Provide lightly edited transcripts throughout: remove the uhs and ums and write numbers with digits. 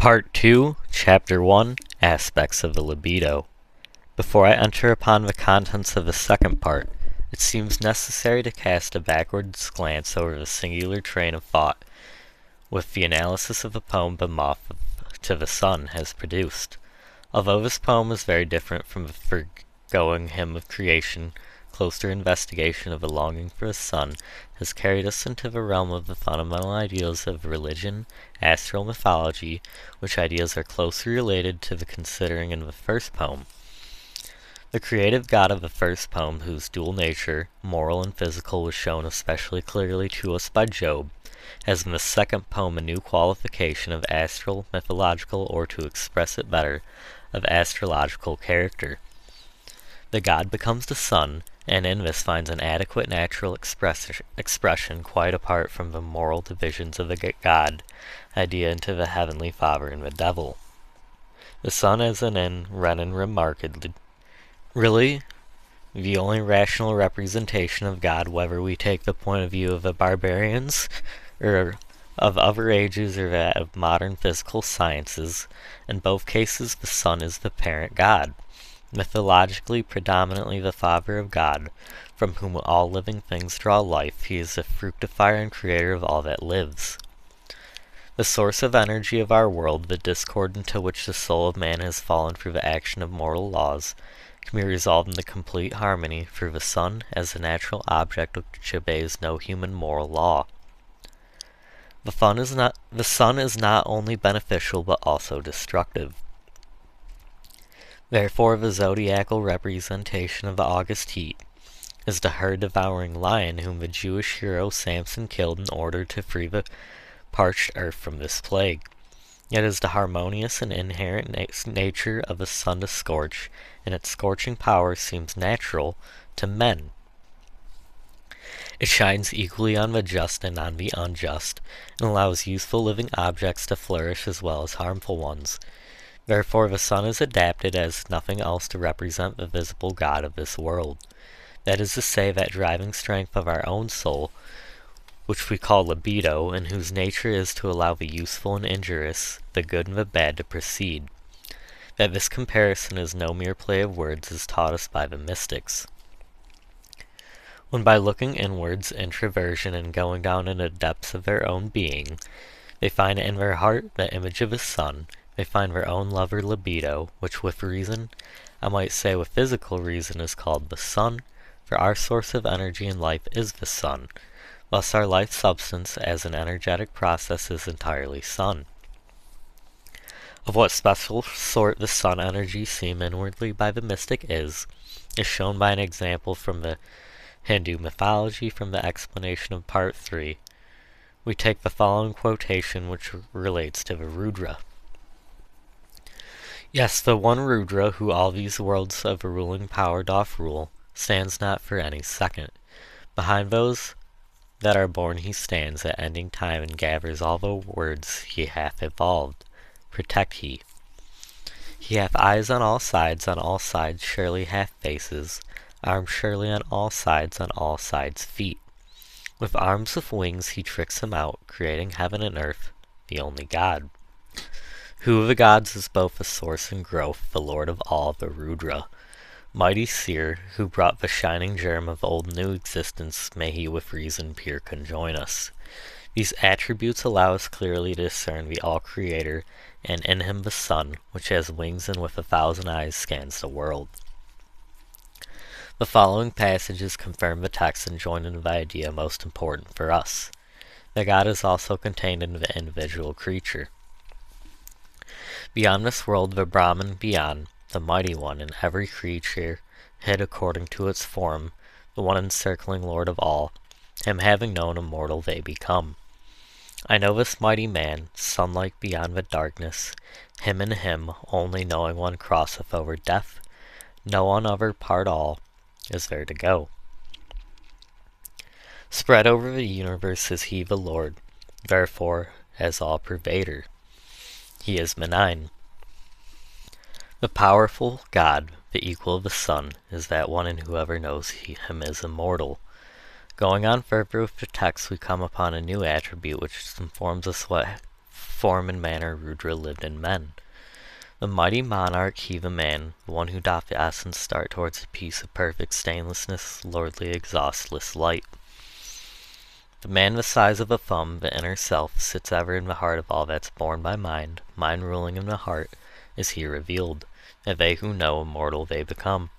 Part 2, Chapter 1, Aspects of the Libido. Before I enter upon the contents of the second part, it seems necessary to cast a backwards glance over the singular train of thought with the analysis of the poem The Moth to the Sun has produced. Although this poem is very different from the foregoing hymn of creation, closer investigation of the longing for the sun has carried us into the realm of the fundamental ideals of religion, astral mythology, which ideas are closely related to the considering in the first poem. The creative God of the first poem, whose dual nature, moral and physical, was shown especially clearly to us by Job, has in the second poem a new qualification of astral, mythological, or to express it better, of astrological character. The God becomes the sun, and in this finds an adequate natural expression quite apart from the moral divisions of the God idea into the heavenly Father and the devil. The sun is in Renan remarked, really the only rational representation of God, whether we take the point of view of the barbarians, or of other ages, or that of modern physical sciences. In both cases the sun is the parent God, mythologically predominantly the Father of God, from whom all living things draw life. He is the fructifier and creator of all that lives. The source of energy of our world, the discord into which the soul of man has fallen through the action of mortal laws, can be resolved into complete harmony through the sun as a natural object which obeys no human moral law. The sun is not only beneficial but also destructive. Therefore the zodiacal representation of the August heat is the herd-devouring lion whom the Jewish hero Samson killed in order to free the parched earth from this plague. It is the harmonious and inherent nature of the sun to scorch, and its scorching power seems natural to men. It shines equally on the just and on the unjust, and allows useful living objects to flourish as well as harmful ones. Therefore the sun is adapted as nothing else to represent the visible God of this world. That is to say, that driving strength of our own soul, which we call libido, and whose nature is to allow the useful and injurious, the good and the bad, to proceed. That this comparison is no mere play of words is taught us by the mystics. When by looking inwards, introversion, and going down in the depths of their own being, they find in their heart the image of the sun, they find their own lover libido, which with reason, I might say with physical reason, is called the sun, for our source of energy and life is the sun. Thus our life substance as an energetic process is entirely sun. Of what special sort the sun energy seen inwardly by the mystic is shown by an example from the Hindu mythology from the explanation of Part 3. We take the following quotation which relates to the Rudra. Yes, the one Rudra, who all these worlds of a ruling power doth rule, stands not for any second. Behind those that are born he stands at ending time, and gathers all the words he hath evolved. Protect he. He hath eyes on all sides surely hath faces, arms surely on all sides feet. With arms with wings he tricks him out, creating heaven and earth, the only God. Who of the gods is both the source and growth, the lord of all, the Rudra. Mighty seer, who brought the shining germ of old new existence, may he with reason pure conjoin us. These attributes allow us clearly to discern the all-creator, and in him the sun, which has wings and with 1,000 eyes scans the world. The following passages confirm the text and join in the idea most important for us. The God is also contained in the individual creature. Beyond this world, the Brahman beyond, the mighty one, in every creature, hid according to its form, the one encircling Lord of all, him having known immortal they become. I know this mighty man, sunlike beyond the darkness, him and him, only knowing one crosseth over death, no one other part all is there to go. Spread over the universe is he the Lord, therefore as all pervader. He is benign. The powerful God, the equal of the sun, is that one in whoever knows him is immortal. Going on further with the text, we come upon a new attribute which informs us what form and manner Rudra lived in men. The mighty monarch, he the man, the one who doth the essence start towards a peace of perfect stainlessness, lordly, exhaustless light. The man the size of a thumb, the inner self, sits ever in the heart of all that's born by mind, mind ruling in the heart, is he revealed, and they who know immortal they become.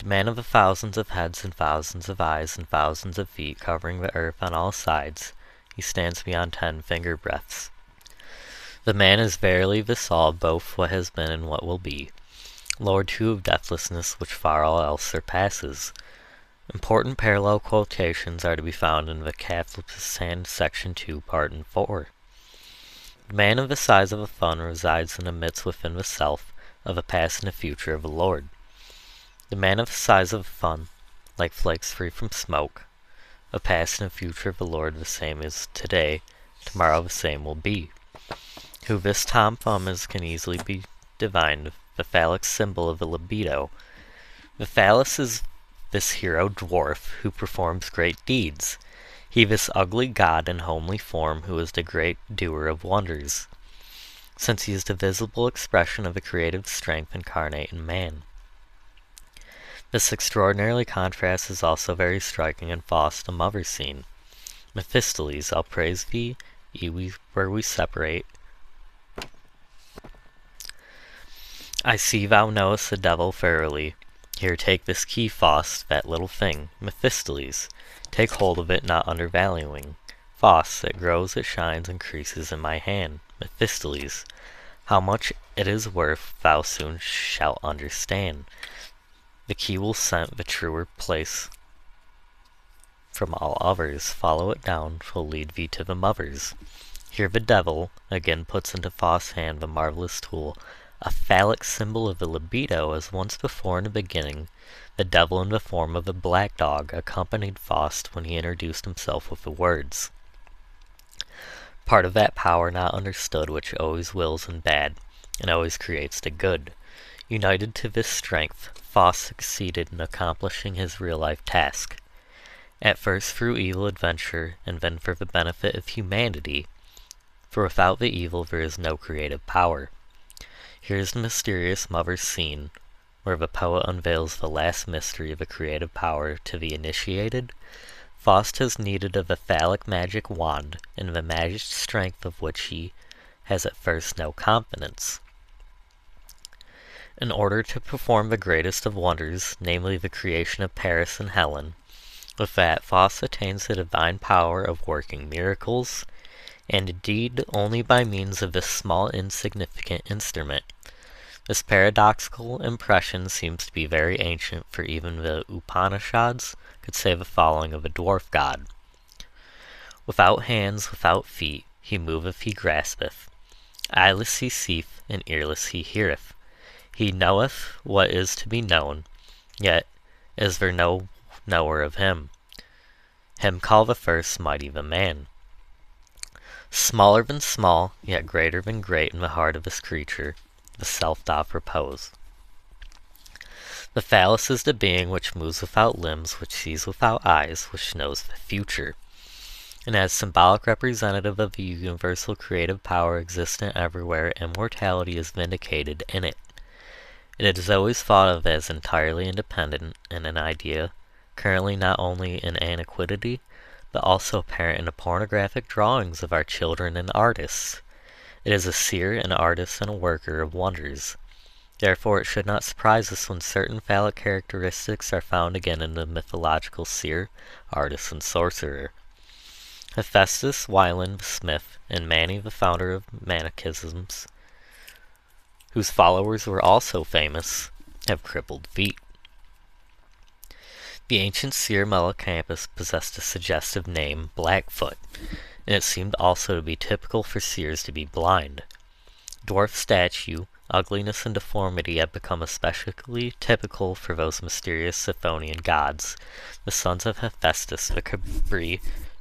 The man of the thousands of heads and thousands of eyes and thousands of feet covering the earth on all sides, he stands beyond 10 finger breadths. The man is verily this all, both what has been and what will be, Lord too of deathlessness which far all else surpasses. Important parallel quotations are to be found in the Catholicism section 2, part 4. The man of the size of a thumb resides in the midst within the self of the past and the future of the Lord. The man of the size of a thumb, like flakes free from smoke, a past and a future of the Lord the same is today, tomorrow the same will be. Who this Tom Thumb is can easily be divined, the phallic symbol of the libido. The phallus is this hero dwarf who performs great deeds. He this ugly god in homely form who is the great doer of wonders, since he is the visible expression of the creative strength incarnate in man. This extraordinarily contrast is also very striking in Faust the mother scene. Mephistopheles, I'll praise thee, where we separate. I see thou knowest the devil thoroughly. Here take this key, Faust, that little thing. Mephistopheles, take hold of it, not undervaluing. Faust, it grows, it shines, increases in my hand. Mephistopheles, how much it is worth thou soon shalt understand. The key will scent the truer place from all others. Follow it down, 'twill lead thee to the mothers. Here the devil again puts into Faust's hand the marvelous tool, a phallic symbol of the libido, as once before in the beginning, the devil in the form of a black dog accompanied Faust when he introduced himself with the words. Part of that power not understood which always wills in bad, and always creates the good. United to this strength, Faust succeeded in accomplishing his real-life task. At first through evil adventure, and then for the benefit of humanity, for without the evil there is no creative power. Here is the mysterious mother scene, where the poet unveils the last mystery of a creative power to the initiated. Faust has needed of a phallic magic wand, in the magic strength of which he has at first no confidence. In order to perform the greatest of wonders, namely the creation of Paris and Helen, with that Faust attains the divine power of working miracles, and indeed only by means of this small insignificant instrument. This paradoxical impression seems to be very ancient, for even the Upanishads could say the following of a dwarf god. Without hands, without feet, he moveth, he graspeth. Eyeless he seeth, and earless he heareth. He knoweth what is to be known, yet is there no knower of him. Him call the first, mighty the man. Smaller than small, yet greater than great in the heart of this creature, the self doth repose. The phallus is the being which moves without limbs, which sees without eyes, which knows the future. And as symbolic representative of the universal creative power existent everywhere, immortality is vindicated in it. It is always thought of as entirely independent in an idea, currently not only in antiquity, but also apparent in the pornographic drawings of our children and artists. It is a seer, an artist, and a worker of wonders. Therefore it should not surprise us when certain phallic characteristics are found again in the mythological seer, artist, and sorcerer. Hephaestus, Wieland the smith, and Mani the founder of Manichaeisms, whose followers were also famous, have crippled feet. The ancient seer Melacampus possessed a suggestive name, Blackfoot, and it seemed also to be typical for seers to be blind. Dwarf statue, ugliness and deformity have become especially typical for those mysterious Siphonian gods, the sons of Hephaestus the Cabri,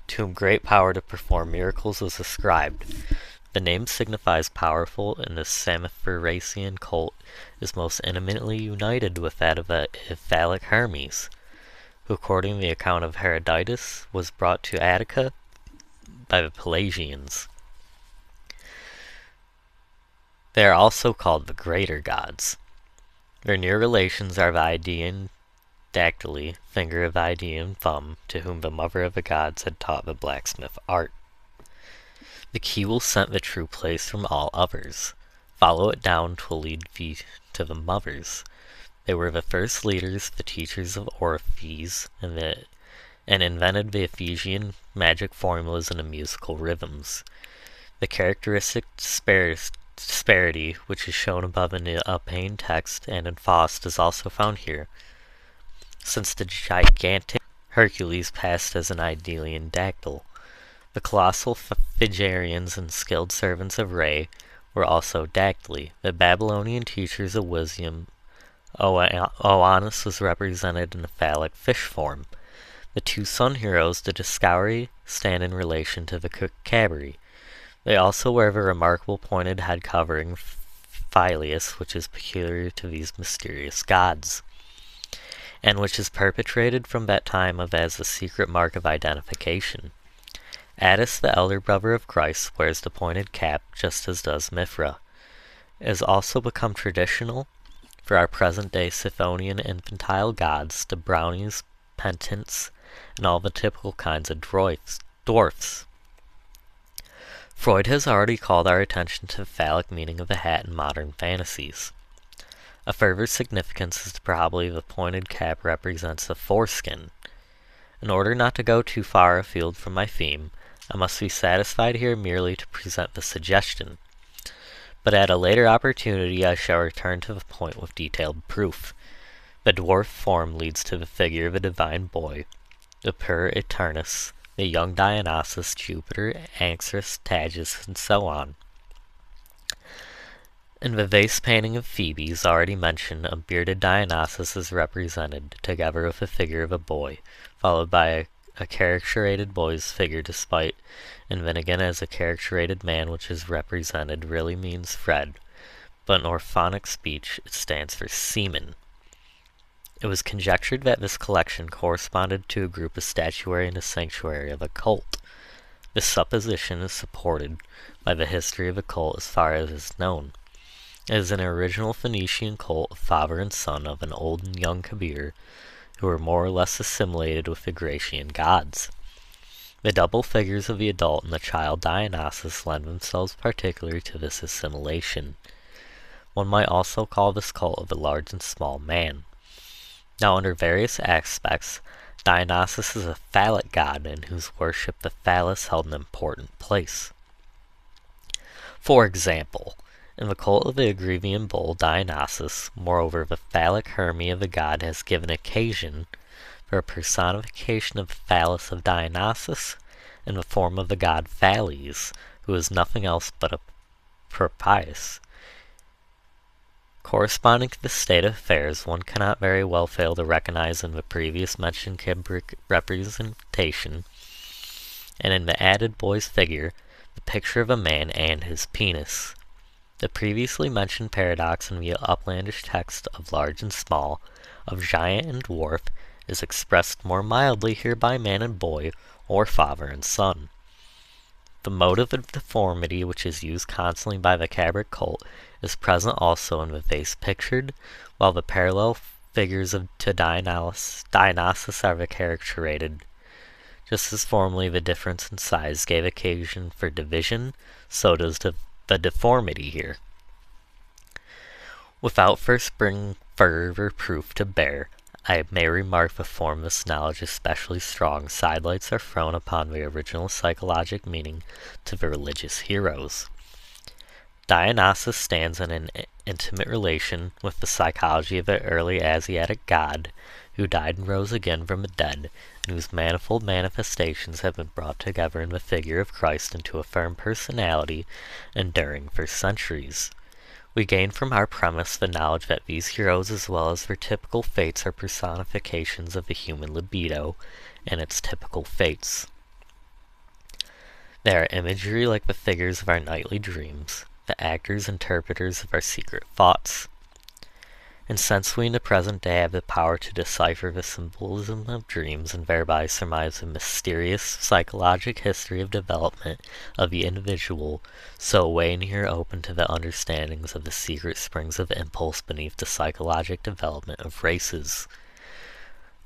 to whom great power to perform miracles was ascribed. The name signifies powerful, and the Samothracian cult is most intimately united with that of the Phallic Hermes, who, according to the account of Herodotus, was brought to Attica by the Pelagians. They are also called the greater gods. Their near relations are Vidya and Dactyly, finger of Vidya and thumb, to whom the mother of the gods had taught the blacksmith art. The key will scent the true place from all others. Follow it down 'twill lead thee to the mothers. They were the first leaders, the teachers of Orpheus, and invented the Ephesian magic formulas and the musical rhythms. The characteristic disparity, which is shown above in the Alpine text and in Faust, is also found here, since the gigantic Hercules passed as an Idalian dactyl. The colossal Phrygians and skilled servants of Re were also dactyly. The Babylonian teachers of wisdom, Oannes, was represented in a phallic fish form. The two sun heroes, the Discouri, stand in relation to the Cabri. They also wear the remarkable pointed head covering Philius, which is peculiar to these mysterious gods, and which is perpetrated from that time as a secret mark of identification. Attis, the elder brother of Christ, wears the pointed cap, just as does Mithra. It has also become traditional for our present-day Scythonian infantile gods, the brownies, penitents, and all the typical kinds of dwarfs. Freud has already called our attention to the phallic meaning of the hat in modern fantasies. A further significance is probably the pointed cap represents the foreskin. In order not to go too far afield from my theme, I must be satisfied here merely to present the suggestion. But at a later opportunity I shall return to the point with detailed proof. The dwarf form leads to the figure of a divine boy, the pure Eternus, the young Dionysus, Jupiter, Anxus, Tagus, and so on. In the vase painting of Phoebes, already mentioned, a bearded Dionysus is represented, together with a figure of a boy, followed by a characterated boy's figure, despite, and then again as a characterated man, which is represented, really means Fred, but in orphonic speech it stands for semen. It was conjectured that this collection corresponded to a group of statuary in the sanctuary of a cult. This supposition is supported by the history of the cult as far as is known. It is an original Phoenician cult of father and son of an old and young Kabir, who were more or less assimilated with the Grecian gods. The double figures of the adult and the child Dionysus lend themselves particularly to this assimilation. One might also call this cult of the large and small man. Now, under various aspects, Dionysus is a phallic god in whose worship the phallus held an important place. For example, in the cult of the Agrivian bull Dionysus, moreover, the phallic Hermes of the god has given occasion for a personification of the phallus of Dionysus in the form of the god Thales, who is nothing else but a Propius. Corresponding to the state of affairs, one cannot very well fail to recognize in the previous mentioned Kubrick representation, and in the added boy's figure, the picture of a man and his penis. The previously mentioned paradox in the uplandish text of large and small, of giant and dwarf, is expressed more mildly here by man and boy, or father and son. The motive of deformity, which is used constantly by the Kubrick cult, is present also in the vase pictured, while the parallel figures to Dionysus are the characterated. Just as formerly the difference in size gave occasion for division, so does the deformity here. Without first bringing further proof to bear, I may remark the form of this knowledge especially strong. Sidelights are thrown upon the original psychologic meaning to the religious heroes. Dionysus stands in an intimate relation with the psychology of the early Asiatic god, who died and rose again from the dead, and whose manifold manifestations have been brought together in the figure of Christ into a firm personality, enduring for centuries. We gain from our premise the knowledge that these heroes, as well as their typical fates, are personifications of the human libido and its typical fates. They are imagery like the figures of our nightly dreams, the actors interpreters of our secret thoughts. And since we in the present day have the power to decipher the symbolism of dreams and thereby surmise the mysterious psychologic history of development of the individual, so awakening here open to the understandings of the secret springs of impulse beneath the psychologic development of races.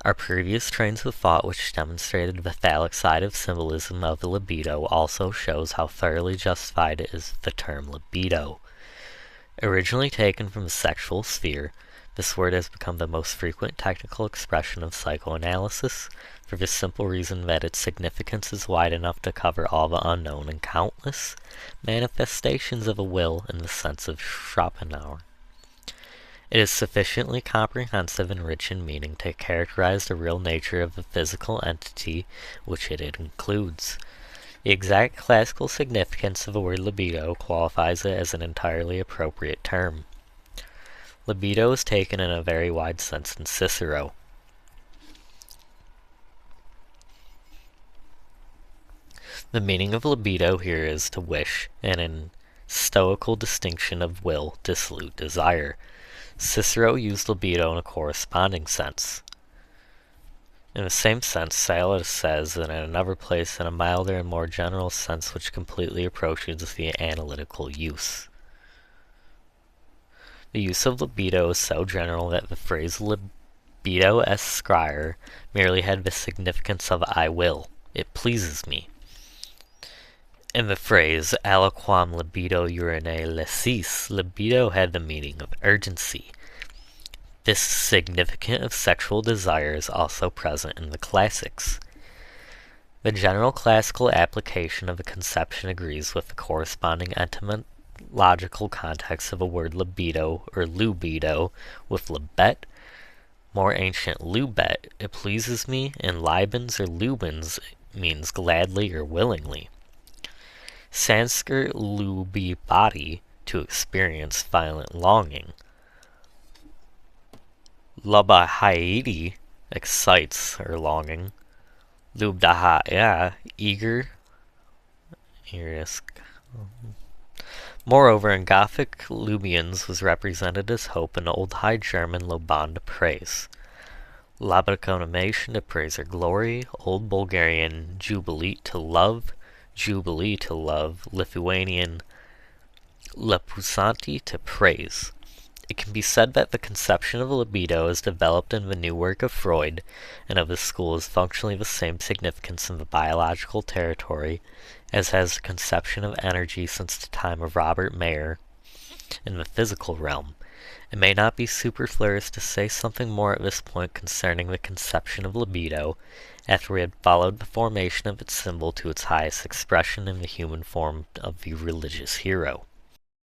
Our previous trains of thought which demonstrated the phallic side of symbolism of the libido also shows how thoroughly justified is the term libido. Originally taken from the sexual sphere, this word has become the most frequent technical expression of psychoanalysis, for the simple reason that its significance is wide enough to cover all the unknown and countless manifestations of a will in the sense of Schopenhauer. It is sufficiently comprehensive and rich in meaning to characterize the real nature of the physical entity which it includes. The exact classical significance of the word libido qualifies it as an entirely appropriate term. Libido is taken in a very wide sense in Cicero. The meaning of libido here is to wish, and in stoical distinction of will, dissolute desire. Cicero used libido in a corresponding sense. In the same sense, Salus says, and in another place, in a milder and more general sense which completely approaches the analytical use. The use of libido is so general that the phrase libido est scire merely had the significance of I will, it pleases me. In the phrase aliquam libido urinae laesis, libido had the meaning of urgency. This significant of sexual desire is also present in the classics. The general classical application of the conception agrees with the corresponding etymological context of the word libido or lubido with libet, more ancient lubet, it pleases me, and libens or lubens means gladly or willingly. Sanskrit lubibati, to experience violent longing. Labahayiti excites or longing. Lubdahaya, eager. Moreover, in Gothic, lubiens was represented as hope, in Old High German, loban, to praise. Labaconimation, to praise or glory. Old Bulgarian, jubilee, to love. Jubilee, to love. Lithuanian, lapusanti, to praise. It can be said that the conception of libido as developed in the new work of Freud and of his school is functionally the same significance in the biological territory as has the conception of energy since the time of Robert Mayer in the physical realm. It may not be superfluous to say something more at this point concerning the conception of libido after we had followed the formation of its symbol to its highest expression in the human form of the religious hero.